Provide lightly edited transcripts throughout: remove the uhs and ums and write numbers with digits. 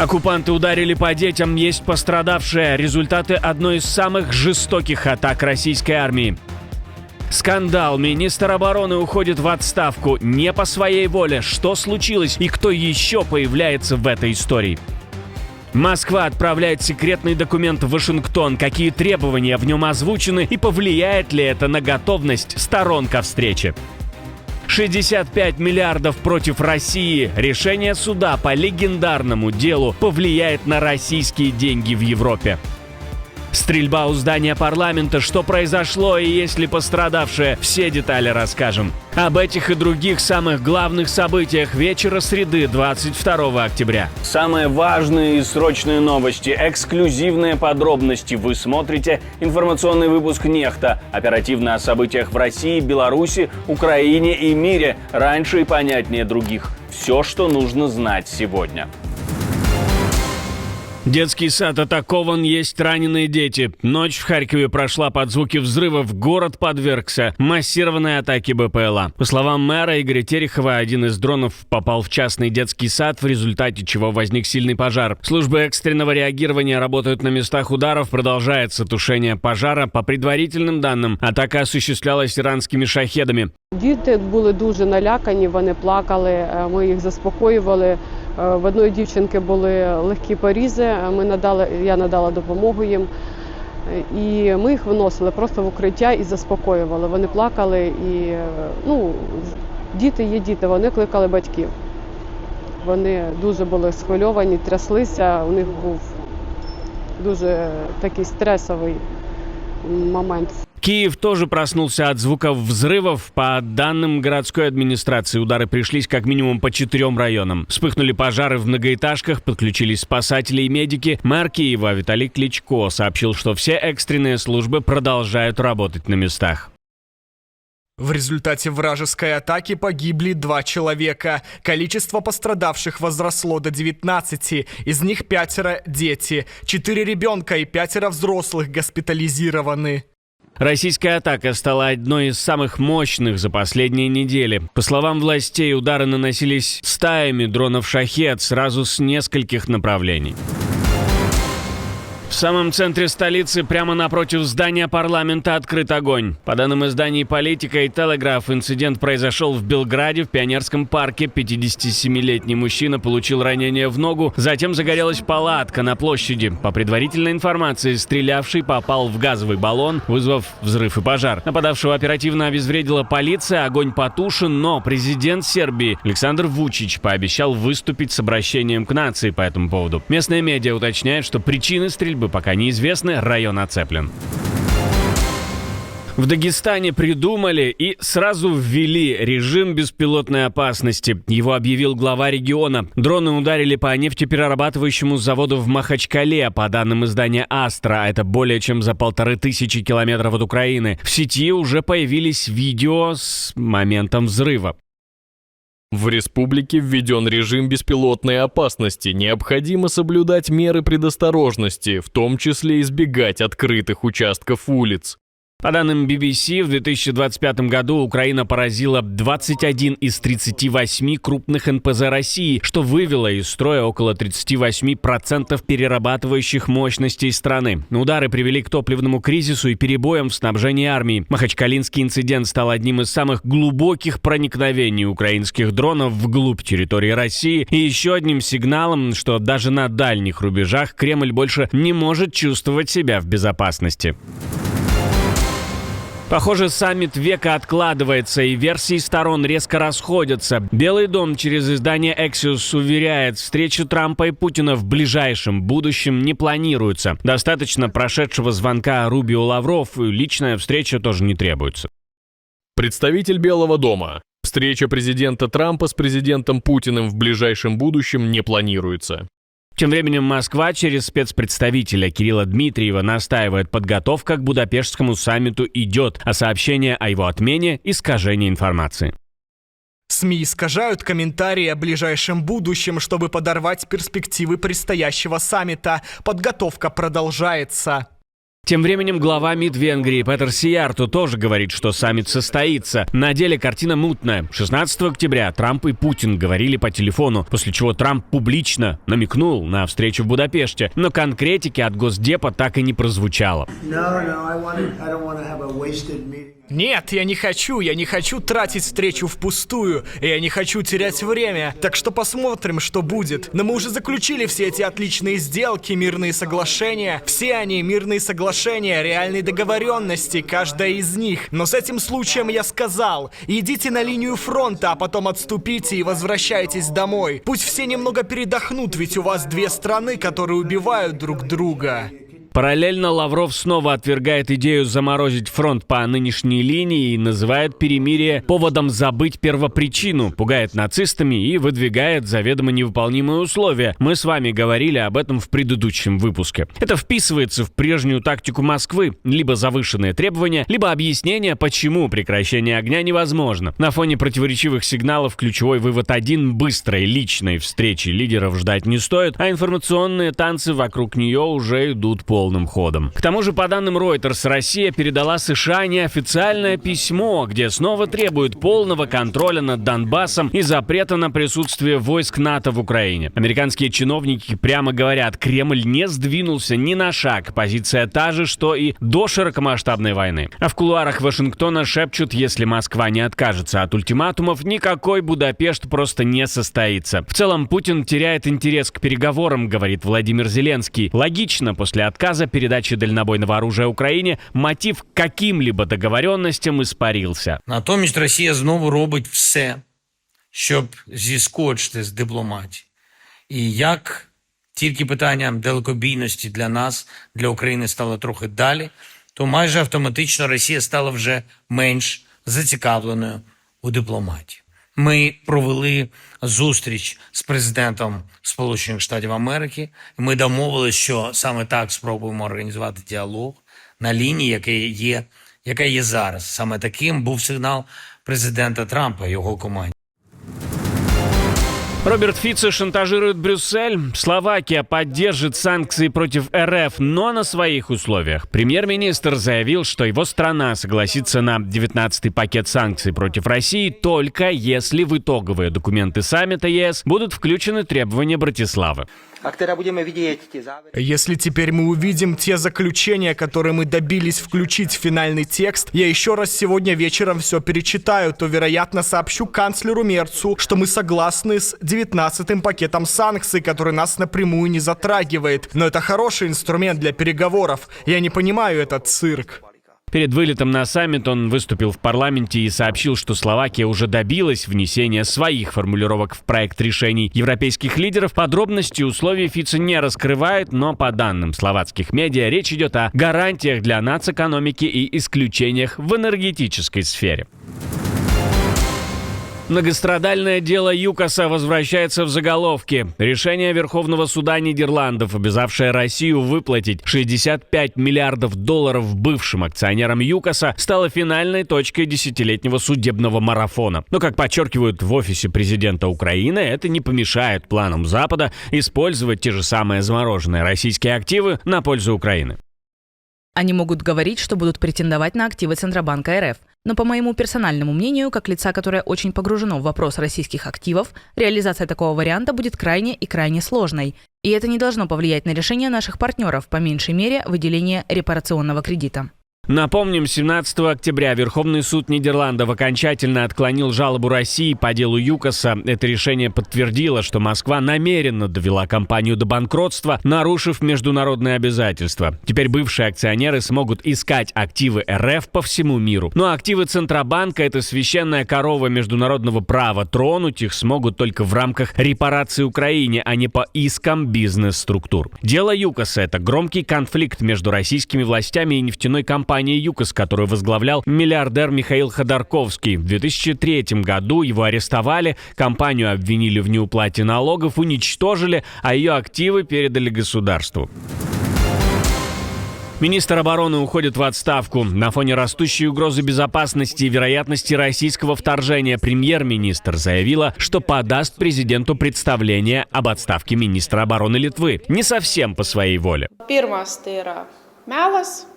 Оккупанты ударили по детям, есть пострадавшие. Результаты одной из самых жестоких атак российской армии. Скандал. Министр обороны уходит в отставку. Не по своей воле. Что случилось и кто еще появляется в этой истории? Москва отправляет секретный документ в Вашингтон. Какие требования в нем озвучены и повлияет ли это на готовность сторон ко встрече? 65 миллиардов против России. Решение суда по легендарному делу повлияет на российские деньги в Европе. Стрельба у здания парламента. Что произошло и есть ли пострадавшие? Все детали расскажем. Об этих и других самых главных событиях вечера среды, 22 октября. Самые важные и срочные новости, эксклюзивные подробности. Вы смотрите информационный выпуск «Нехта». Оперативно о событиях в России, Беларуси, Украине и мире. Раньше и понятнее других. Все, что нужно знать сегодня. Детский сад атакован, есть раненые дети. Ночь в Харькове прошла под звуки взрывов. Город подвергся массированной атаке БПЛА. По словам мэра Игоря Терехова, один из дронов попал в частный детский сад, в результате чего возник сильный пожар. Службы экстренного реагирования работают на местах ударов. Продолжается тушение пожара. По предварительным данным, атака осуществлялась іранськими шахедами. Діти були дуже налякані, вони плакали, ми їх заспокоювали. В одної дівчинки були легкі порізи, я надала допомогу їм. І ми їх виносили просто в укриття і заспокоювали. Вони плакали і, діти є діти, вони кликали батьків. Вони дуже були схвильовані, тряслися, у них був дуже такий стресовий момент. Киев тоже проснулся от звуков взрывов. По данным городской администрации, удары пришлись как минимум по 4 районам. Вспыхнули пожары в многоэтажках, подключились спасатели и медики. Мэр Киева Виталий Кличко сообщил, что все экстренные службы продолжают работать на местах. В результате вражеской атаки погибли 2 человека. Количество пострадавших возросло до 19. Из них 5 дети. 4 ребенка и 5 взрослых госпитализированы. Российская атака стала одной из самых мощных за последние недели. По словам властей, удары наносились стаями дронов «Шахед» сразу с нескольких направлений. В самом центре столицы, прямо напротив здания парламента, открыт огонь. По данным изданий «Политика» и «Телеграф», инцидент произошел в Белграде, в Пионерском парке. 57-летний мужчина получил ранение в ногу. Затем загорелась палатка на площади. По предварительной информации, стрелявший попал в газовый баллон, вызвав взрыв и пожар. Нападавшего оперативно обезвредила полиция, огонь потушен, но президент Сербии Александр Вучич пообещал выступить с обращением к нации по этому поводу. Местные медиа уточняют, что причины стрельбы пока неизвестны, район оцеплен. В Дагестане придумали и сразу ввели режим беспилотной опасности. Его объявил глава региона. Дроны ударили по нефтеперерабатывающему заводу в Махачкале. По данным издания «Астра», это более чем за 1500 километров от Украины. В сети уже появились видео с моментом взрыва. В республике введен режим беспилотной опасности. Необходимо соблюдать меры предосторожности, в том числе избегать открытых участков улиц. По данным BBC, в 2025 году Украина поразила 21 из 38 крупных НПЗ России, что вывело из строя около 38% перерабатывающих мощностей страны. Удары привели к топливному кризису и перебоям в снабжении армии. Махачкалинский инцидент стал одним из самых глубоких проникновений украинских дронов вглубь территории России и еще одним сигналом, что даже на дальних рубежах Кремль больше не может чувствовать себя в безопасности. Похоже, саммит века откладывается, и версии сторон резко расходятся. Белый дом через издание Axios уверяет, встречу Трампа и Путина в ближайшем будущем не планируется. Достаточно прошедшего звонка Рубио-Лавров, и личная встреча тоже не требуется. Представитель Белого дома. Встреча президента Трампа с президентом Путиным в ближайшем будущем не планируется. Тем временем Москва через спецпредставителя Кирилла Дмитриева настаивает, подготовка к Будапештскому саммиту идет, а сообщение о его отмене – искажение информации. СМИ искажают комментарии о ближайшем будущем, чтобы подорвать перспективы предстоящего саммита. Подготовка продолжается. Тем временем глава МИД Венгрии Петер Сиярту тоже говорит, что саммит состоится. На деле картина мутная. 16 октября Трамп и Путин говорили по телефону, после чего Трамп публично намекнул на встречу в Будапеште, но конкретики от Госдепа так и не прозвучало. Нет, я не хочу тратить встречу впустую, и я не хочу терять время, так что посмотрим, что будет. Но мы уже заключили все эти отличные сделки, мирные соглашения, все они мирные соглашения, реальные договоренности, каждая из них. Но с этим случаем я сказал, идите на линию фронта, а потом отступите и возвращайтесь домой. Пусть все немного передохнут, ведь у вас две страны, которые убивают друг друга. Параллельно Лавров снова отвергает идею заморозить фронт по нынешней линии и называет перемирие поводом забыть первопричину, пугает нацистами и выдвигает заведомо невыполнимые условия. Мы с вами говорили об этом в предыдущем выпуске. Это вписывается в прежнюю тактику Москвы. Либо завышенные требования, либо объяснение, почему прекращение огня невозможно. На фоне противоречивых сигналов ключевой вывод один: быстрой личной встречи лидеров ждать не стоит, а информационные танцы вокруг нее уже идут полным ходом. К тому же, по данным Reuters, Россия передала США неофициальное письмо, где снова требует полного контроля над Донбассом и запрета на присутствие войск НАТО в Украине. Американские чиновники прямо говорят, Кремль не сдвинулся ни на шаг. Позиция та же, что и до широкомасштабной войны. А в кулуарах Вашингтона шепчут, если Москва не откажется от ультиматумов, никакой Будапешт просто не состоится. В целом, Путин теряет интерес к переговорам, говорит Владимир Зеленский. Логично, после отказа передачи дальнобойного оружия Украине мотив к каким-либо договоренностям испарился. Натомість Росія знову робить все, щоб зіскочити з дипломатії. І як тільки питання далекобійності для нас, для України стало трохи далі, то майже автоматично Росія стала вже менш зацікавленою у дипломатії. Ми провели зустріч з президентом Сполучених Штатів Америки. Ми домовилися, що саме так спробуємо організувати діалог на лінії, яка є зараз. Саме таким був сигнал президента Трампа і його команді. Роберт Фицо шантажирует Брюссель. Словакия поддержит санкции против РФ, но на своих условиях. Премьер-министр заявил, что его страна согласится на 19-й пакет санкций против России только если в итоговые документы саммита ЕС будут включены требования Братиславы. Если теперь мы увидим те заключения, которые мы добились включить в финальный текст, я еще раз сегодня вечером все перечитаю, то, вероятно, сообщу канцлеру Мерцу, что мы согласны с 19-м пакетом санкций, который нас напрямую не затрагивает. Но это хороший инструмент для переговоров. Я не понимаю этот цирк. Перед вылетом на саммит он выступил в парламенте и сообщил, что Словакия уже добилась внесения своих формулировок в проект решений европейских лидеров. Подробности условий Фицо не раскрывает, но по данным словацких медиа речь идет о гарантиях для нацэкономики и исключениях в энергетической сфере. Многострадальное дело ЮКОСа возвращается в заголовки. Решение Верховного суда Нидерландов, обязавшее Россию выплатить $65 миллиардов бывшим акционерам ЮКОСа, стало финальной точкой десятилетнего судебного марафона. Но, как подчеркивают в офисе президента Украины, это не помешает планам Запада использовать те же самые замороженные российские активы на пользу Украины. Они могут говорить, что будут претендовать на активы Центробанка РФ. Но по моему персональному мнению, как лица, которое очень погружено в вопрос российских активов, реализация такого варианта будет крайне и крайне сложной. И это не должно повлиять на решение наших партнеров, по меньшей мере, выделение репарационного кредита. Напомним, 17 октября Верховный суд Нидерландов окончательно отклонил жалобу России по делу ЮКОСа. Это решение подтвердило, что Москва намеренно довела компанию до банкротства, нарушив международные обязательства. Теперь бывшие акционеры смогут искать активы РФ по всему миру. Но активы Центробанка — это священная корова международного права. Тронуть их смогут только в рамках репарации Украине, а не по искам бизнес-структур. Дело ЮКОСа — это громкий конфликт между российскими властями и нефтяной компанией ЮКОС, которую возглавлял миллиардер Михаил Ходорковский. В 2003 году его арестовали, компанию обвинили в неуплате налогов, уничтожили, а ее активы передали государству. Министр обороны уходит в отставку. На фоне растущей угрозы безопасности и вероятности российского вторжения премьер-министр заявила, что подаст президенту представление об отставке министра обороны Литвы. Не совсем по своей воле. Pirmās tie ir mēlas,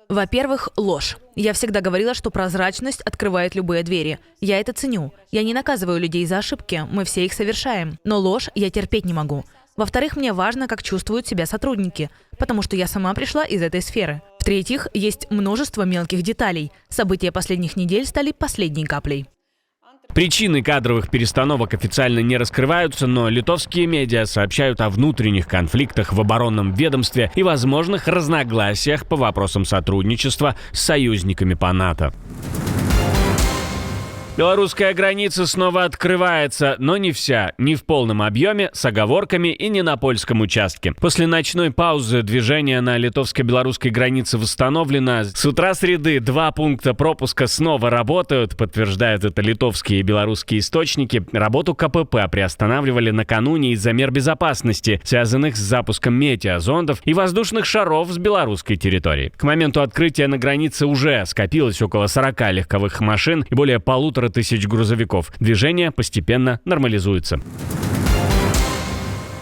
Во-первых, ложь. Я всегда говорила, что прозрачность открывает любые двери. Я это ценю. Я не наказываю людей за ошибки, мы все их совершаем. Но ложь я терпеть не могу. Во-вторых, мне важно, как чувствуют себя сотрудники, потому что я сама пришла из этой сферы. В-третьих, есть множество мелких деталей. События последних недель стали последней каплей. Причины кадровых перестановок официально не раскрываются, но литовские медиа сообщают о внутренних конфликтах в оборонном ведомстве и возможных разногласиях по вопросам сотрудничества с союзниками по НАТО. Белорусская граница снова открывается, но не вся, не в полном объеме, с оговорками и не на польском участке. После ночной паузы движение на литовско-белорусской границе восстановлено. С утра среды 2 пункта пропуска снова работают, подтверждают это литовские и белорусские источники. Работу КПП приостанавливали накануне из-за мер безопасности, связанных с запуском метеозондов и воздушных шаров с белорусской территории. К моменту открытия на границе уже скопилось около 40 легковых машин и более 1500 грузовиков. Движение постепенно нормализуется.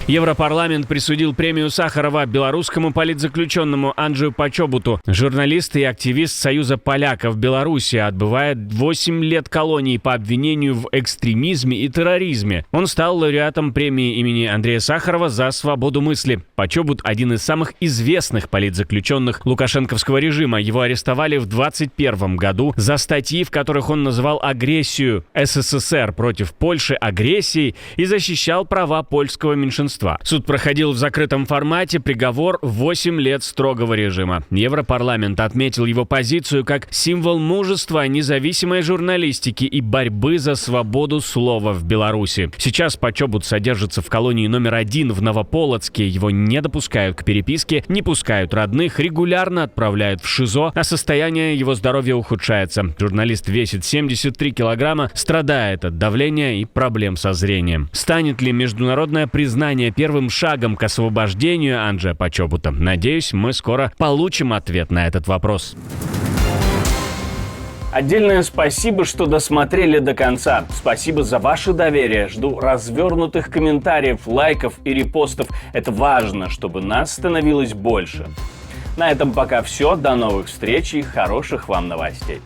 Европарламент присудил премию Сахарова белорусскому политзаключенному Анджею Почобуту. Журналист и активист Союза поляков Беларуси отбывает 8 лет колонии по обвинению в экстремизме и терроризме. Он стал лауреатом премии имени Андрея Сахарова за свободу мысли. Почобут – один из самых известных политзаключенных лукашенковского режима. Его арестовали в 2021 году за статьи, в которых он называл агрессию СССР против Польши агрессией и защищал права польского меньшинства. Суд проходил в закрытом формате, приговор – 8 лет строгого режима. Европарламент отметил его позицию как символ мужества, независимой журналистики и борьбы за свободу слова в Беларуси. Сейчас Почобут содержится в колонии номер 1 в Новополоцке. Его не допускают к переписке, не пускают родных, регулярно отправляют в ШИЗО, а состояние его здоровья ухудшается. Журналист весит 73 килограмма, страдает от давления и проблем со зрением. Станет ли международное признание первым шагом к освобождению Анджея Почобута? Надеюсь, мы скоро получим ответ на этот вопрос. Отдельное спасибо, что досмотрели до конца. Спасибо за ваше доверие. Жду развернутых комментариев, лайков и репостов. Это важно, чтобы нас становилось больше. На этом пока все. До новых встреч и хороших вам новостей.